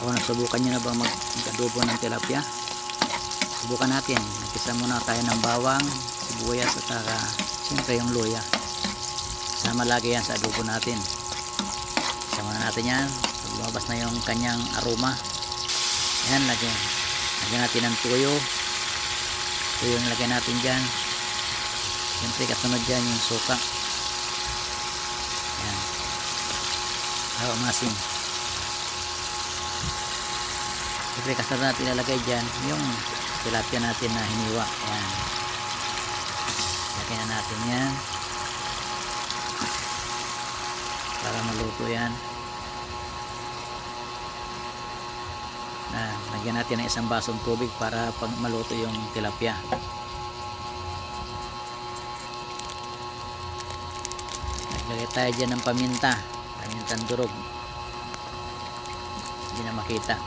O, nasubukan nyo na ba mag-adobo ng tilapia? Subukan natin. Nagkisa muna tayo ng bawang, sibuyas at saka siyempre yung luya. Sama lagi yan sa adobo natin. Sama na natin yan. Lumabas na yung kanyang aroma. Yan, lagyan natin ng tuyo. Tuyo yung lagyan natin dyan. Siyempre kasunod dyan yung suka. Yan. Umasin. Siyempre kasunod natin ilalagay dyan yung tilapia natin na hiniwa. Yan. Lagyan na natin yan para maluto yan. Lagyan natin ng isang basong tubig para pag maluto yung tilapia. Naglagay tayo dyan ng pamintang durog, hindi na makita.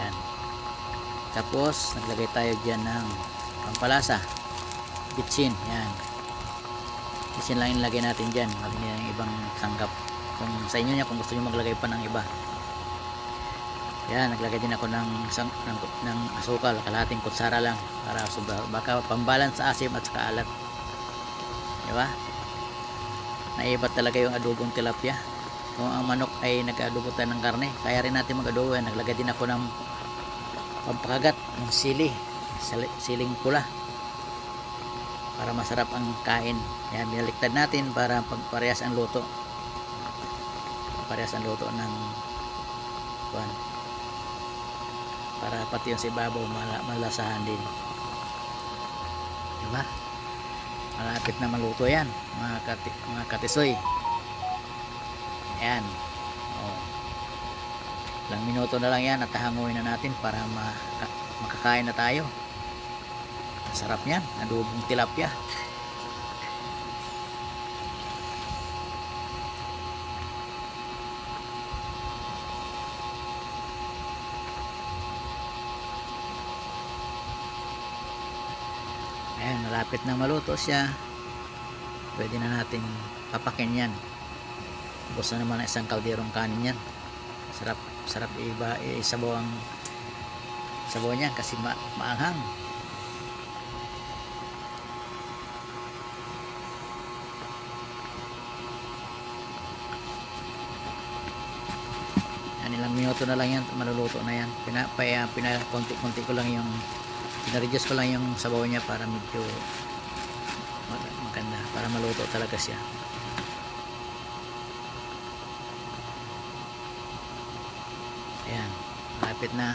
Yan. Tapos naglagay tayo dyan ng pampalasa, bitsin. Yan, bitsin lang ilagay natin dyan, huwag niya yung ibang sangkap. Kung sa inyo niya, kung gusto nyo maglagay pa ng iba. Yan, naglagay din ako ng asukal, kalahating kutsara lang para baka pambalance sa asim at saka alat. Diba? Naiba talaga yung adobong tilapia. Kung ang manok ay nag-adobo tayo ng karne, kaya rin natin mag-adobo yan. Naglagay din ako ng pampakagat ng siling pula para masarap ang kain. Yan, binaliktad natin para pagparehas ang luto. Parehas ang luto ng buwan, para pati yung sa ibabaw malasahan din. Diba? Malapit na maluto yan mga katisoy. Ayan. Ilang minuto na lang yan at hanguin na natin para makakain na tayo. Masarap yan, adobong tilapia. Ayan, malapit na maluto siya. Pwede na natin papakin yan. Ubos na naman isang kalderong kanin yan. Sarap isabaw ang sabaw niya kasi maanghang. Yan, ilang minuto na lang yan, maluluto na yan. Konti-konti ko lang yung pinareduce ko lang yung sabaw niya para medyo maganda, para maluto talaga siya. Ayan, malapit na.